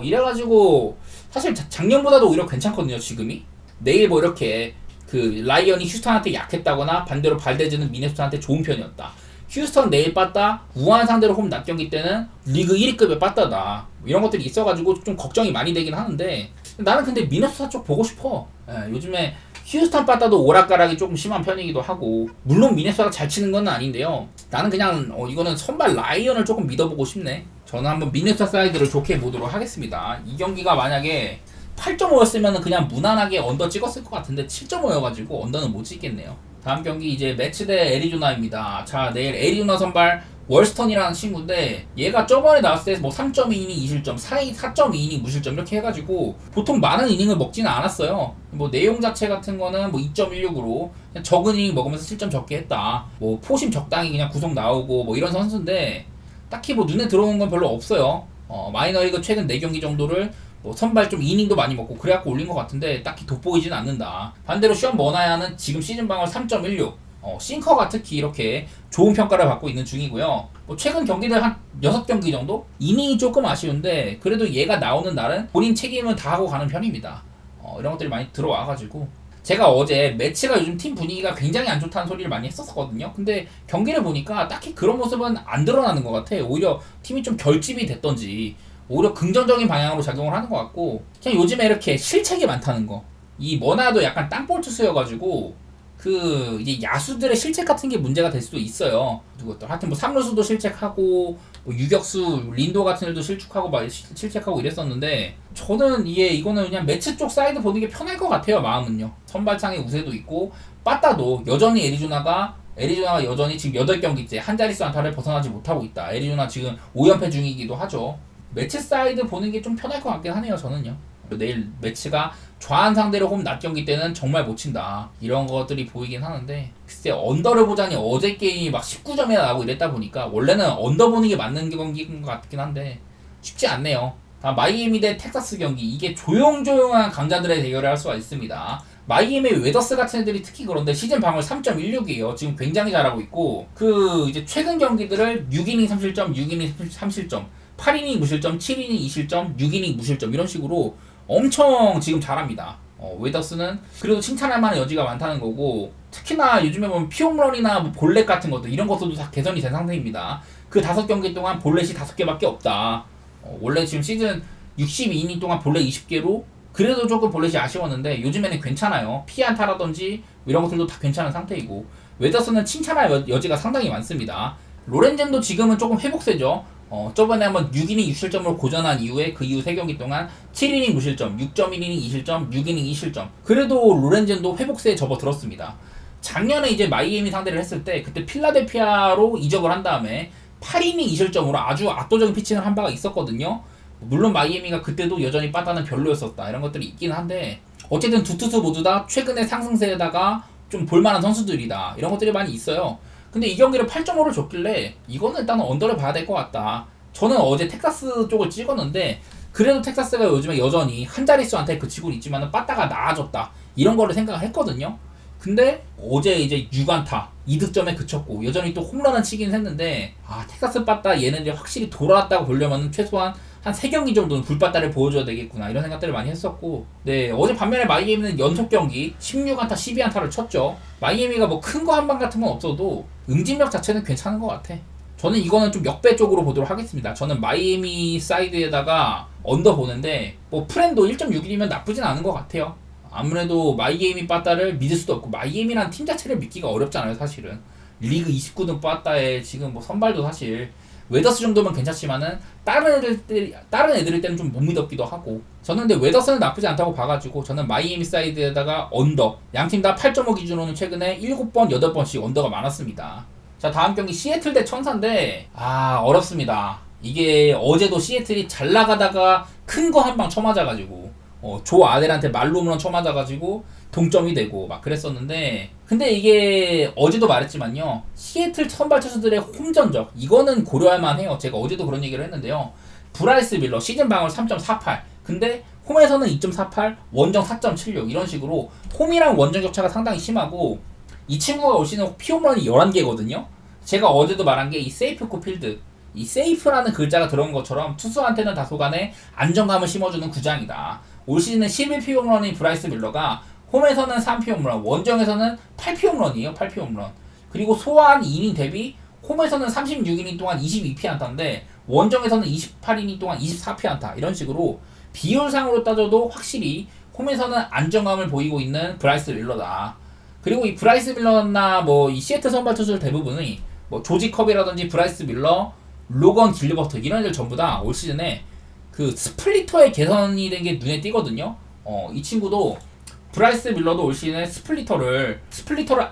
이래가지고 사실 작년보다도 오히려 괜찮거든요, 지금이. 내일 뭐 이렇게 그 라이언이 휴스턴한테 약했다거나 반대로 발데즈는 미네소타한테 좋은 편이었다. 휴스턴 내일 빠따, 우한 상대로 홈 낮 경기 때는 리그 1위급의 빠따다. 이런 것들이 있어가지고 좀 걱정이 많이 되긴 하는데 나는 근데 미네소타 쪽 보고 싶어. 요즘에 휴스턴 빠따도 오락가락이 조금 심한 편이기도 하고 물론 미네소타가 잘 치는 건 아닌데요. 나는 그냥 이거는 선발 라이언을 조금 믿어보고 싶네. 저는 한번 미네소타 사이드를 좋게 보도록 하겠습니다. 이 경기가 만약에 8.5였으면 그냥 무난하게 언더 찍었을 것 같은데 7.5여가지고 언더는 못 찍겠네요. 다음 경기 이제 매치 대 애리조나입니다. 자, 내일 애리조나 선발 월스턴이라는 친구인데 얘가 저번에 나왔을 때 뭐 3.2이닝 2실점, 4.2이닝 무실점 이렇게 해가지고 보통 많은 이닝을 먹지는 않았어요. 뭐 내용 자체 같은 거는 뭐 2.16으로 적은 이닝 먹으면서 실점 적게 했다. 뭐 포심 적당히 그냥 구속 나오고 뭐 이런 선수인데 딱히 뭐 눈에 들어오는 건 별로 없어요. 마이너리그 최근 4경기 정도를 뭐 선발 좀 이닝도 많이 먹고 그래갖고 올린 것 같은데 딱히 돋보이진 않는다. 반대로 션 머나야는 지금 시즌 방어율 3.16 싱커가 특히 이렇게 좋은 평가를 받고 있는 중이고요. 뭐 최근 경기들 한 6경기 정도? 이닝이 조금 아쉬운데 그래도 얘가 나오는 날은 본인 책임은 다 하고 가는 편입니다. 이런 것들이 많이 들어와가지고 제가 어제 매치가 요즘 팀 분위기가 굉장히 안 좋다는 소리를 많이 했었거든요. 근데 경기를 보니까 딱히 그런 모습은 안 드러나는 것 같아. 오히려 팀이 좀 결집이 됐던지 오히려 긍정적인 방향으로 작용을 하는 것 같고 그냥 요즘에 이렇게 실책이 많다는 거. 이 머나도 약간 땅볼 투수여가지고 그 이제 야수들의 실책 같은 게 문제가 될 수도 있어요. 누구들 하여튼 뭐 삼루수도 실책하고 뭐 유격수 린도 같은 애도 실축하고 막 실책하고 이랬었는데 저는 이거는 그냥 매치 쪽 사이드 보는 게 편할 것 같아요. 마음은요. 선발창의 우세도 있고 빠따도 여전히 애리조나가 여전히 지금 8경기째 한 자릿수 안타를 벗어나지 못하고 있다. 애리조나 지금 5연패 중이기도 하죠. 매치 사이드 보는 게 좀 편할 것 같긴 하네요. 저는요. 내일 매치가 좌한 상대로 홈 낮 경기 때는 정말 못 친다. 이런 것들이 보이긴 하는데 글쎄 언더를 보자니 어제 게임이 막 19점이나 나오고 이랬다 보니까 원래는 언더 보는 게 맞는 경기인 것 같긴 한데 쉽지 않네요. 마이애미 대 텍사스 경기 이게 조용조용한 강자들의 대결을 할 수가 있습니다. 마이애미 웨더스 같은 애들이 특히 그런데 시즌 방어율 3.16이에요. 지금 굉장히 잘하고 있고 그 이제 최근 경기들을 6이닝 3실점, 6이닝 3실점 8이닝 무실점, 7이닝 2실점, 6이닝 무실점 이런 식으로 엄청 지금 잘합니다. 웨더스는 그래도 칭찬할 만한 여지가 많다는 거고 특히나 요즘에 보면 피홈런이나 뭐 볼넷 같은 것도 이런 것들도 다 개선이 된 상태입니다. 그 5경기 동안 볼넷이 5개밖에 없다. 원래 지금 시즌 62이닝 동안 볼넷 20개로 그래도 조금 볼넷이 아쉬웠는데 요즘에는 괜찮아요. 피안타라든지 이런 것들도 다 괜찮은 상태이고 웨더스는 칭찬할 여지가 상당히 많습니다. 로렌젠도 지금은 조금 회복세죠. 저번에 한번 6이닝 6실점으로 고전한 이후에 그 이후 3경기 동안 7이닝 무실점, 6.1이닝 2실점, 6이닝 2실점. 그래도 로렌젠도 회복세에 접어들었습니다. 작년에 이제 마이애미 상대를 했을 때 그때 필라델피아로 이적을 한 다음에 8이닝 2실점으로 아주 압도적인 피칭을 한 바가 있었거든요. 물론 마이애미가 그때도 여전히 빠따는 별로였었다. 이런 것들이 있긴 한데 어쨌든 두 투수 모두 다 최근의 상승세에다가 좀 볼만한 선수들이다. 이런 것들이 많이 있어요. 근데 이 경기를 8.5를 줬길래 이거는 일단은 언더를 봐야 될 것 같다. 저는 어제 텍사스 쪽을 찍었는데 그래도 텍사스가 요즘에 여전히 한 자릿수한테 그치고 있지만 빠따가 나아졌다. 이런 거를 생각을 했거든요. 근데 어제 이제 6안타 2득점에 그쳤고 여전히 또 홈런은 치긴 했는데 텍사스 빠따 얘는 이제 확실히 돌아왔다고 보려면 최소한 한 3경기 정도는 불빠따를 보여줘야 되겠구나 이런 생각들을 많이 했었고 네 어제 반면에 마이애미는 연속 경기 16안타 12안타를 쳤죠. 마이애미가 뭐 큰 거 한 방 같은 건 없어도 응집력 자체는 괜찮은 것 같아. 저는 이거는 좀 역배 쪽으로 보도록 하겠습니다. 저는 마이애미 사이드에다가 언더 보는데 뭐 프렌도 1.61이면 나쁘진 않은 것 같아요. 아무래도 마이애미 빠따를 믿을 수도 없고 마이애미란 팀 자체를 믿기가 어렵잖아요 사실은. 리그 29등 빠따에 지금 뭐 선발도 사실 웨더스 정도면 괜찮지만은 다른 애들 때는 좀 못 믿었기도 하고 저는 근데 웨더스는 나쁘지 않다고 봐가지고 저는 마이애미 사이드에다가 언더 양팀 다 8.5 기준으로는 최근에 7번 8번씩 언더가 많았습니다. 자 다음 경기 시애틀 대 천사인데 어렵습니다. 이게 어제도 시애틀이 잘 나가다가 큰 거 한 방 쳐맞아가지고 조 아델한테 말로 쳐맞아가지고 동점이 되고 막 그랬었는데 근데 이게 어제도 말했지만요 시애틀 선발 투수들의 홈전적 이거는 고려할 만해요. 제가 어제도 그런 얘기를 했는데요. 브라이스 밀러 시즌 방어율 3.48 근데 홈에서는 2.48 원정 4.76 이런 식으로 홈이랑 원정 격차가 상당히 심하고 이 친구가 올 시즌 피홈런이 11개거든요 제가 어제도 말한 게 이 세이프코 필드 이 세이프라는 글자가 들어온 것처럼 투수한테는 다소간의 안정감을 심어주는 구장이다. 올 시즌은 11피홈런인 브라이스 밀러가 홈에서는 3피홈런, 원정에서는 8피홈런이에요. 8피홈런. 그리고 소화한 이닝 대비 홈에서는 36이닝 동안 22피안타인데 원정에서는 28이닝 동안 24피안타 이런 식으로 비율상으로 따져도 확실히 홈에서는 안정감을 보이고 있는 브라이스 밀러다. 그리고 이 브라이스 밀러나 뭐 이 시애틀 선발 투수들 대부분이 뭐 조지 컵이라든지 브라이스 밀러, 로건 길버트 이런 애들 전부 다 올 시즌에 그 스플리터의 개선이 된 게 눈에 띄거든요. 이 친구도 브라이스 밀러도 올 시즌에 스플리터를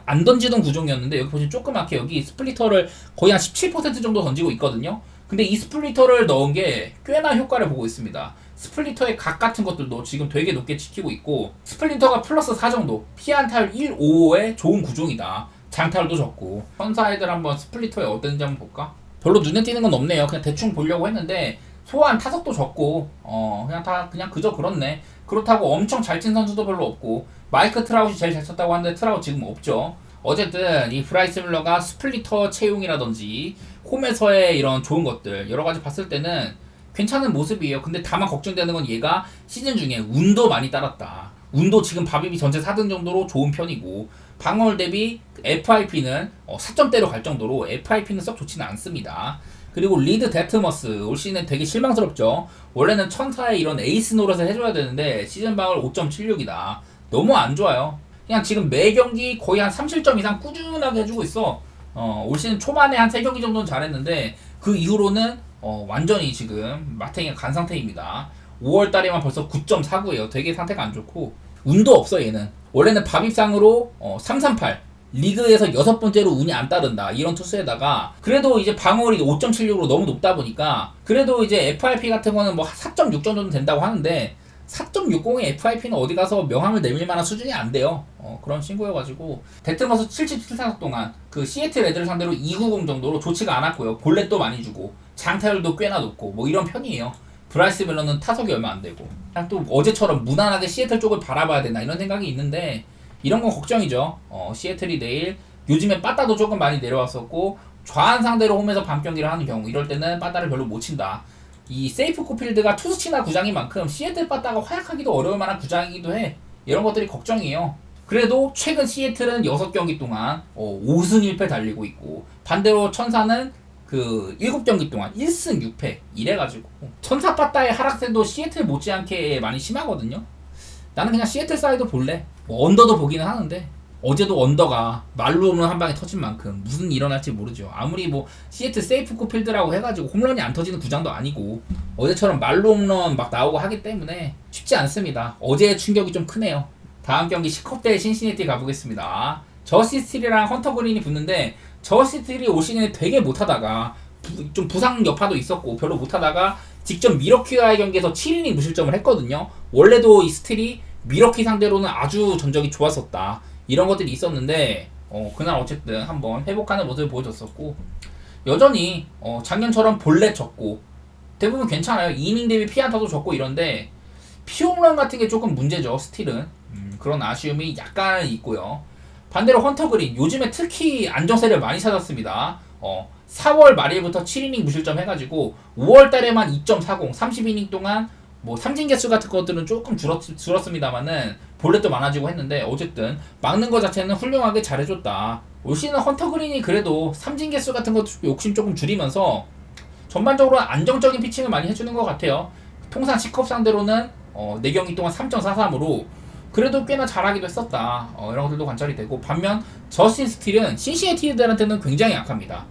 안 던지던 구종이었는데 여기 보시면 조그맣게 여기 스플리터를 거의 한 17% 정도 던지고 있거든요. 근데 이 스플리터를 넣은 게 꽤나 효과를 보고 있습니다. 스플리터의 각 같은 것들도 지금 되게 높게 지키고 있고 스플리터가 플러스 4 정도 피안타율 1.55의 좋은 구종이다. 장타율도 적고 천사 애들 한번 스플리터에 어땠는지 한번 볼까? 별로 눈에 띄는 건 없네요. 그냥 대충 보려고 했는데 소환 타석도 적고 그냥 그저 그렇네. 그렇다고 엄청 잘 친 선수도 별로 없고 마이크 트라웃이 제일 잘 쳤다고 하는데 트라웃 지금 없죠. 어쨌든 이 브라이스 밀러가 스플리터 채용이라든지 홈에서의 이런 좋은 것들 여러 가지 봤을 때는 괜찮은 모습이에요. 근데 다만 걱정되는 건 얘가 시즌 중에 운도 많이 따랐다. 운도 지금 바비비 전체 4등 정도로 좋은 편이고 방어율 대비 FIP는 4점대로 갈 정도로 FIP는 썩 좋지는 않습니다. 그리고 리드 데트머스 올 시즌에 되게 실망스럽죠. 원래는 천사의 이런 에이스 노릇을 해줘야 되는데 시즌 방어율 5.76이다. 너무 안 좋아요. 그냥 지금 매 경기 거의 한 3실점 이상 꾸준하게 해주고 있어. 올 시즌 초반에 한 3경기 정도는 잘했는데 그 이후로는 완전히 지금 마탱이가 간 상태입니다. 5월달에만 벌써 9.49예요. 되게 상태가 안 좋고 운도 없어 얘는. 원래는 밥입상으로 338 리그에서 6번째로 운이 안 따른다 이런 투수에다가 그래도 이제 방어율이 5.76으로 너무 높다 보니까 그래도 이제 FIP 같은 거는 뭐 4.6 정도는 된다고 하는데 4.60의 FIP는 어디 가서 명함을 내밀 만한 수준이 안 돼요. 그런 친구여가지고 데트머스 77타석 동안 그 시애틀 애들 상대로 290 정도로 좋지가 않았고요. 볼넷도 많이 주고 장타율도 꽤나 높고 뭐 이런 편이에요. 브라이스 밀러는 타석이 얼마 안 되고 그냥 또 어제처럼 무난하게 시애틀 쪽을 바라봐야 되나 이런 생각이 있는데 이런 건 걱정이죠. 시애틀이 내일 요즘에 빠따도 조금 많이 내려왔었고 좌한 상대로 홈에서 밤 경기를 하는 경우 이럴 때는 빠따를 별로 못 친다. 이 세이프코 필드가 투수치나 구장인 만큼 시애틀 빠따가 활약하기도 어려울 만한 구장이기도 해. 이런 것들이 걱정이에요. 그래도 최근 시애틀은 6경기 동안 5승 1패 달리고 있고 반대로 천사는 그 7경기 동안 1승 6패 이래가지고 천사 빠따의 하락세도 시애틀 못지않게 많이 심하거든요. 나는 그냥 시애틀 사이드 볼래. 언더도 보기는 하는데 어제도 언더가 말로 없는 한 방에 터진 만큼 무슨 일이 일어날지 모르죠. 아무리 뭐 시애틀 세이프코 필드라고 해가지고 홈런이 안 터지는 구장도 아니고 어제처럼 말로 홈런 막 나오고 하기 때문에 쉽지 않습니다. 어제의 충격이 좀 크네요. 다음 경기 시컵 대 신시내티 가보겠습니다. 저스티 스틸이랑 헌터 그린이 붙는데 저스티 스틸이 올 시즌에 되게 못하다가 좀 부상 여파도 있었고 별로 못하다가 직접 미러키와의 경기에서 7이닝 무실점을 했거든요. 원래도 이 스틸이 미러키 상대로는 아주 전적이 좋았었다. 이런 것들이 있었는데 그날 어쨌든 한번 회복하는 모습을 보여줬었고 여전히 작년처럼 볼넷 적고 대부분 괜찮아요. 2이닝 대비 피안타도 적고 이런데 피홈런 같은 게 조금 문제죠. 스틸은 그런 아쉬움이 약간 있고요. 반대로 헌터 그린 요즘에 특히 안정세를 많이 찾았습니다. 4월 말일부터 7이닝 무실점 해가지고 5월 달에만 2.40, 30이닝 동안 뭐 삼진 개수 같은 것들은 조금 줄었습니다만은 볼넷도 많아지고 했는데 어쨌든 막는 것 자체는 훌륭하게 잘해줬다. 올 시즌 헌터 그린이 그래도 삼진 개수 같은 것도 욕심 조금 줄이면서 전반적으로 안정적인 피칭을 많이 해주는 것 같아요. 통산 C컵 상대로는 4경기 동안 3.43으로 그래도 꽤나 잘하기도 했었다. 이런 것들도 관찰이 되고, 반면 저스틴 스틸은 신시내티들한테는 굉장히 약합니다.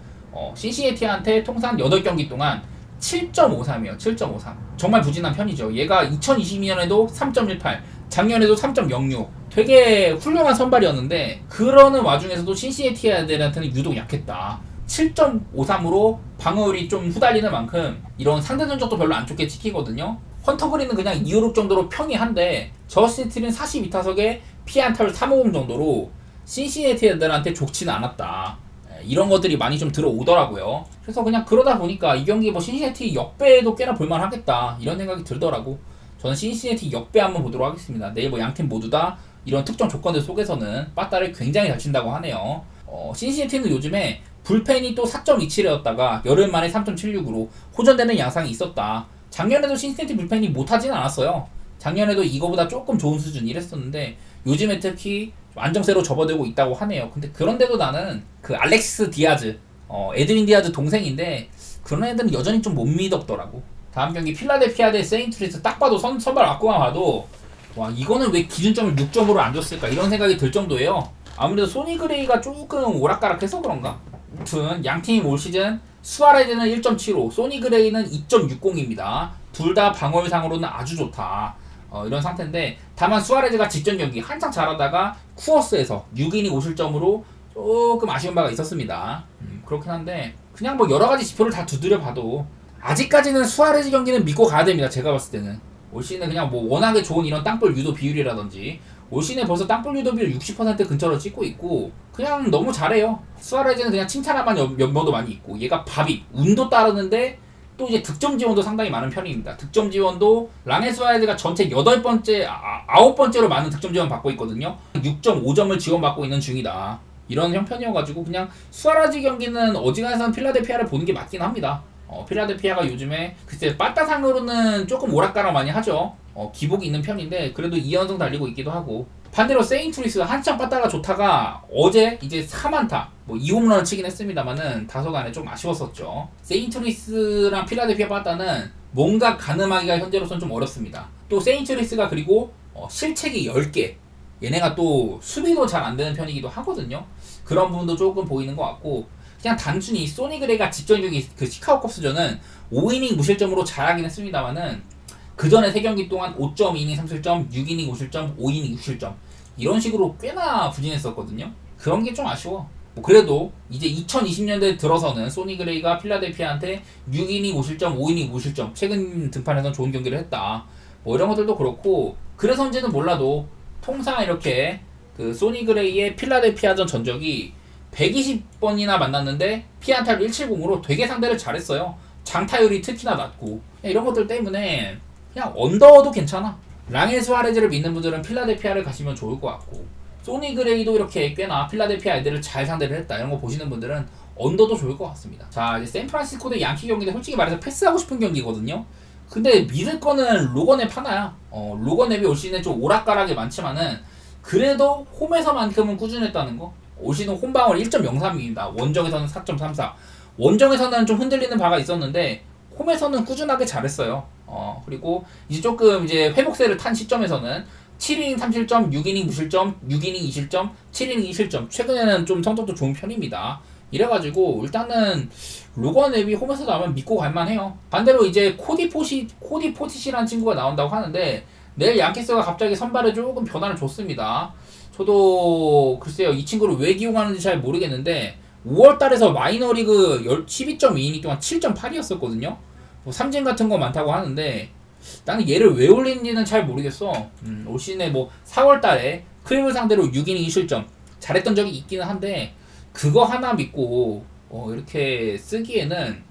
신시내티한테 통산 8경기 동안 7.53이에요. 7.53. 정말 부진한 편이죠. 얘가 2022년에도 3.18, 작년에도 3.06. 되게 훌륭한 선발이었는데 그러는 와중에서도 신시내티들한테는 유독 약했다. 7.53으로 방어율이 좀 후달리는 만큼 이런 상대 전적도 별로 안 좋게 찍히거든요. 헌터 그린은 그냥 256 정도로 평이한데 저스틴 스틸은 42타석에 피안타율 350 정도로 신시내티 애들한테 좋지는 않았다. 이런 것들이 많이 좀 들어오더라고요. 그래서 그냥 그러다 보니까 이 경기 뭐 신시내티 역배도 꽤나 볼만하겠다 이런 생각이 들더라고. 저는 신시내티 역배 한번 보도록 하겠습니다. 내일 뭐 양팀 모두 다 이런 특정 조건들 속에서는 빠따를 굉장히 잘 친다고 하네요. 신시내티는 요즘에 불펜이 또 4.27이었다가 열흘 만에 3.76으로 호전되는 양상이 있었다. 작년에도 신시내티 불펜이 못하진 않았어요. 작년에도 이거보다 조금 좋은 수준 이랬었는데 요즘에 특히 안정세로 접어들고 있다고 하네요. 근데 그런데도 나는 그 알렉스 디아즈, 에드윈 디아즈 동생인데 그런 애들은 여전히 좀 못 믿었더라고. 다음 경기 필라델피아 대 세인트루이스 딱 봐도 선발 맞고만 봐도 와 이거는 왜 기준점을 6점으로 안 줬을까 이런 생각이 들 정도예요. 아무래도 소니 그레이가 조금 오락가락해서 그런가? 아무튼 양팀이 올 시즌 수아레즈는 1.75, 소니 그레이는 2.60입니다. 둘 다 방어율상으로는 아주 좋다. 이런 상태인데 다만 수아레즈가 직전 경기 한창 잘하다가 쿠어스에서 6이닝 5실점으로 조금 아쉬운 바가 있었습니다. 그렇긴 한데 그냥 뭐 여러 가지 지표를 다 두드려 봐도 아직까지는 수아레즈 경기는 믿고 가야 됩니다. 제가 봤을 때는 올 시즌에 그냥 뭐 워낙에 좋은 이런 땅볼 유도 비율이라든지 올 시즌에 벌써 땅볼 유도 비율 60% 근처로 찍고 있고 그냥 너무 잘해요. 수아레즈는 그냥 칭찬할 만한 면모도 많이 있고 얘가 밥이 운도 따르는데 또 이제 득점 지원도 상당히 많은 편입니다. 득점 지원도 랑의 수아레즈가 전체 8번째, 9번째로 많은 득점 지원 받고 있거든요. 6.5점을 지원받고 있는 중이다. 이런 형편이어가지고 그냥 수아레즈 경기는 어지간해서는 필라델피아를 보는 게 맞긴 합니다. 필라델피아가 요즘에 글쎄 빠따상으로는 조금 오락가락 많이 하죠. 기복이 있는 편인데 그래도 2연승 달리고 있기도 하고 반대로 세인트루이스 한참 빠따가 좋다가 어제 이제 4만타 뭐 2홈런을 치긴 했습니다만은 다소간에 좀 아쉬웠었죠. 세인트루이스랑 필라델피아 빠따는 뭔가 가늠하기가 현재로서는 좀 어렵습니다. 또 세인트루이스가 그리고 실책이 10개 얘네가 또 수비도 잘 안 되는 편이기도 하거든요. 그런 부분도 조금 보이는 것 같고 그냥 단순히 소니 그레이가 직전 경기 그 시카고 컵스전은 5이닝 무실점으로 잘하긴 했습니다만은 그 전에 3경기 동안 5.2이닝 3실점, 6이닝 5실점, 5이닝 6실점 이런 식으로 꽤나 부진했었거든요. 그런 게 좀 아쉬워. 뭐 그래도 이제 2020년대 들어서는 소니 그레이가 필라델피아한테 6이닝 5실점, 5이닝 5실점 최근 등판에서 좋은 경기를 했다. 뭐 이런 것들도 그렇고 그래서인지는 몰라도 통상 이렇게 그 소니 그레이의 필라델피아전 전적이 120번이나 만났는데 피안타율 170으로 되게 상대를 잘했어요. 장타율이 특히나 낮고 이런 것들 때문에 그냥 언더도 괜찮아. 랑의 수아레즈를 믿는 분들은 필라델피아를 가시면 좋을 것 같고 소니 그레이도 이렇게 꽤나 필라델피아 애들을 잘 상대를 했다 이런 거 보시는 분들은 언더도 좋을 것 같습니다. 자 이제 샌프란시스코 대 양키 경기인데 솔직히 말해서 패스하고 싶은 경기거든요. 근데 믿을 거는 로건 앱 하나야. 로건 앱이 올 시즌에 좀 오락가락이 많지만은 그래도 홈에서만큼은 꾸준했다는 거. 올 시즌 홈방어율 1.03입니다. 원정에서는 4.34. 원정에서는 좀 흔들리는 바가 있었는데 홈에서는 꾸준하게 잘했어요. 그리고 이제 조금 이제 회복세를 탄 시점에서는 7이닝 3실점, 6이닝 무실점, 6이닝 2실점, 7이닝 2실점. 최근에는 좀 성적도 좋은 편입니다. 이래가지고 일단은 로건 앱이 홈에서 나오면 믿고 갈만해요. 반대로 이제 코디 포티시라는 친구가 나온다고 하는데 내일 양키스가 갑자기 선발에 조금 변화를 줬습니다. 저도 글쎄요 이 친구를 왜 기용하는지 잘 모르겠는데 5월달에서 마이너리그 12.2이닝 동안 7.8이었었거든요. 뭐 삼진 같은 거 많다고 하는데 나는 얘를 왜 올리는지는 잘 모르겠어. 올 시즌에 뭐 4월달에 크림을 상대로 6이닝 2실점 잘했던 적이 있기는 한데 그거 하나 믿고 이렇게 쓰기에는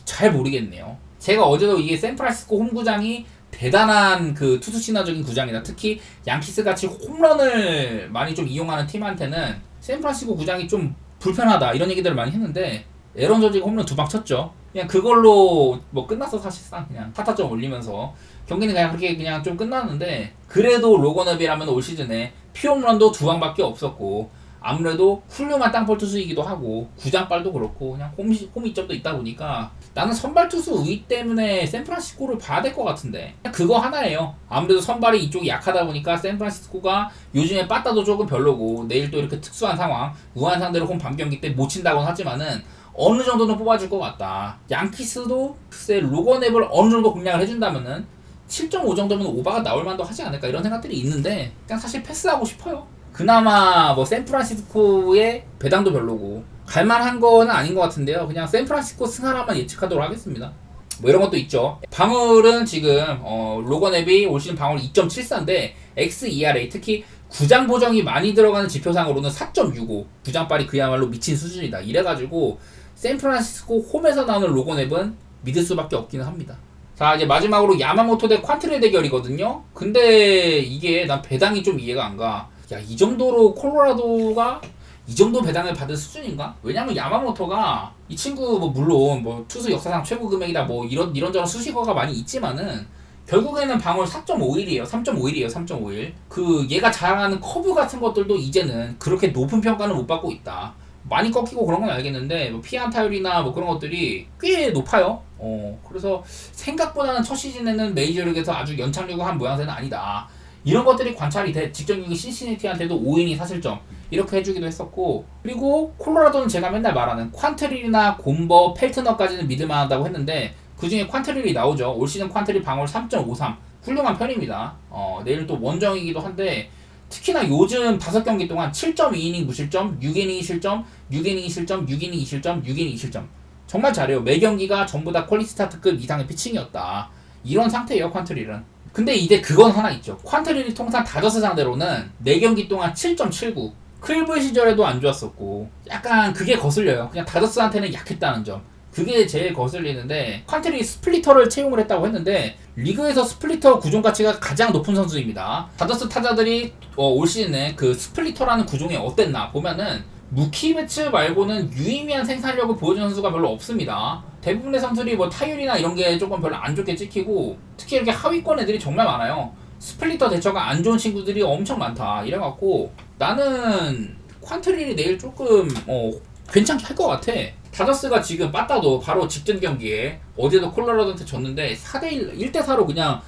잘 모르겠네요. 제가 어제도 이게 샌프란시스코 홈구장이 대단한 그 투수 친화적인 구장이다. 특히 양키스 같이 홈런을 많이 좀 이용하는 팀한테는 샌프란시스코 구장이 좀 불편하다 이런 얘기들을 많이 했는데 에런 저지가 홈런 2방 쳤죠. 그냥 그걸로 뭐 끝났어. 사실상 그냥 타타점 올리면서 경기는 그냥 그렇게 그냥 좀 끝났는데, 그래도 로건 앱이라면 올 시즌에 피홈런도 2방밖에 없었고 아무래도 훌륭한 땅볼 투수이기도 하고 구장빨도 그렇고 그냥 홈 이점도 있다 보니까 나는 선발 투수 우위 때문에 샌프란시스코를 봐야 될 것 같은데, 그냥 그거 하나예요. 아무래도 선발이 이쪽이 약하다 보니까 샌프란시스코가 요즘에 빠따도 조금 별로고 내일 또 이렇게 특수한 상황 우한 상대로 홈 밤경기 때 못 친다고는 하지만은 어느 정도는 뽑아줄 것 같다. 양키스도 글쎄 로건 앱을 어느 정도 공략을 해준다면은 7.5 정도면 오바가 나올 만도 하지 않을까 이런 생각들이 있는데 그냥 사실 패스하고 싶어요. 그나마 뭐 샌프란시스코의 배당도 별로고 갈만한 거는 아닌 것 같은데요. 그냥 샌프란시스코 승하라만 예측하도록 하겠습니다. 뭐 이런 것도 있죠. 방울은 지금 로건 앱이 올 시즌 방울 2.74인데 xERA 특히 구장 보정이 많이 들어가는 지표상으로는 4.65 구장빨이 그야말로 미친 수준이다. 이래가지고 샌프란시스코 홈에서 나오는 로건 앱은 믿을 수밖에 없기는 합니다. 자, 이제 마지막으로 야마모토 대 퀀트레 대결이거든요. 근데 이게 난 배당이 좀 이해가 안 가. 야, 이 정도로 콜로라도가 이 정도 배당을 받을 수준인가? 왜냐면 야마모토가 이 친구 뭐 물론 뭐 투수 역사상 최고 금액이다 뭐 이런저런 수식어가 많이 있지만은 결국에는 방울 4.51이에요. 3.51이에요. 3.51. 그 얘가 자랑하는 커브 같은 것들도 이제는 그렇게 높은 평가는 못 받고 있다. 많이 꺾이고 그런 건 알겠는데 뭐 피안 타율이나 뭐 그런 것들이 꽤 높아요. 그래서 생각보다는 첫 시즌에는 메이저리그에서 아주 연착륙을 한 모양새는 아니다. 이런 것들이 관찰이 돼. 직전 경기 신시내티한테도 5이닝 사실점 이렇게 해주기도 했었고, 그리고 콜로라도는 제가 맨날 말하는 퀀트릴이나 곰버, 펠트너까지는 믿을만하다고 했는데 그 중에 퀀트릴이 나오죠. 올 시즌 퀀트릴 방울 3.53 훌륭한 편입니다. 내일 또 원정이기도 한데 특히나 요즘 5경기 동안 7.2이닝 무실점, 6이닝 실점, 6이닝 실점, 6이닝 실점, 6이닝 실점. 정말 잘해요. 매 경기가 전부 다 퀄리티 스타트급 이상의 피칭이었다. 이런 상태예요, 퀀트릴은. 근데 이제 그건 하나 있죠. 퀀트릴이 통산 다저스 상대로는 4경기 동안 7.79. 클브 시절에도 안 좋았었고 약간 그게 거슬려요. 그냥 다저스한테는 약했다는 점. 그게 제일 거슬리는데 퀀트릴이 스플리터를 채용을 했다고 했는데 리그에서 스플리터 구종 가치가 가장 높은 선수입니다. 다저스 타자들이 올 시즌에 그 스플리터라는 구종이 어땠나 보면은 무키 배츠 말고는 유의미한 생산력을 보여주는 선수가 별로 없습니다. 대부분의 선수들이 뭐 타율이나 이런 게 조금 별로 안 좋게 찍히고 특히 이렇게 하위권 애들이 정말 많아요. 스플리터 대처가 안 좋은 친구들이 엄청 많다. 이래갖고 나는 퀀트릴이 내일 조금 괜찮게 할 것 같아. 다저스가 지금 빠따도 바로 직전 경기에 어제도 콜로라도한테 졌는데 4대1, 1대4로 그냥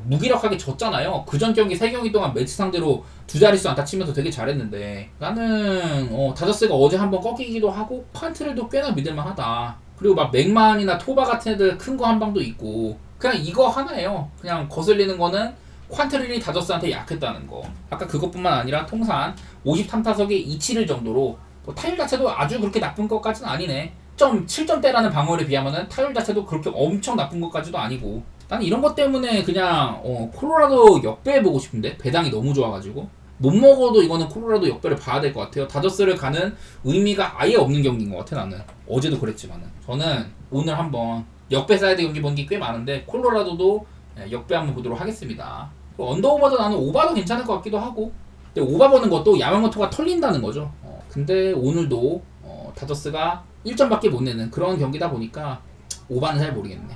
무기력하게 졌잖아요. 그전 경기 3경기 동안 매치 상대로 2자릿수 안타 치면서 되게 잘했는데 나는 다저스가 어제 한번 꺾이기도 하고 퀀트릴도 꽤나 믿을만하다. 그리고 막 맥만이나 토바 같은 애들 큰 거 한 방도 있고 그냥 이거 하나예요. 그냥 거슬리는 거는 퀀트릴이 다저스한테 약했다는 거. 아까 그것뿐만 아니라 통산 53타석에 2-7일 정도로 타율 자체도 아주 그렇게 나쁜 것까지는 아니네. 7점대라는 방어율에 비하면은 타율 자체도 그렇게 엄청 나쁜 것까지도 아니고 나는 이런 것 때문에 그냥 콜로라도 역배해보고 싶은데 배당이 너무 좋아가지고 못 먹어도 이거는 콜로라도 역배를 봐야 될 것 같아요. 다저스를 가는 의미가 아예 없는 경기인 것 같아. 나는 어제도 그랬지만은 저는 오늘 한번 역배 사이드 경기 본 게 꽤 많은데 콜로라도도 역배 한번 보도록 하겠습니다. 언더오버도 나는 오바도 괜찮을 것 같기도 하고, 근데 오바 보는 것도 야마모토가 털린다는 거죠. 근데 오늘도 다저스가 1점밖에 못 내는 그런 경기다 보니까 오바는 잘 모르겠네.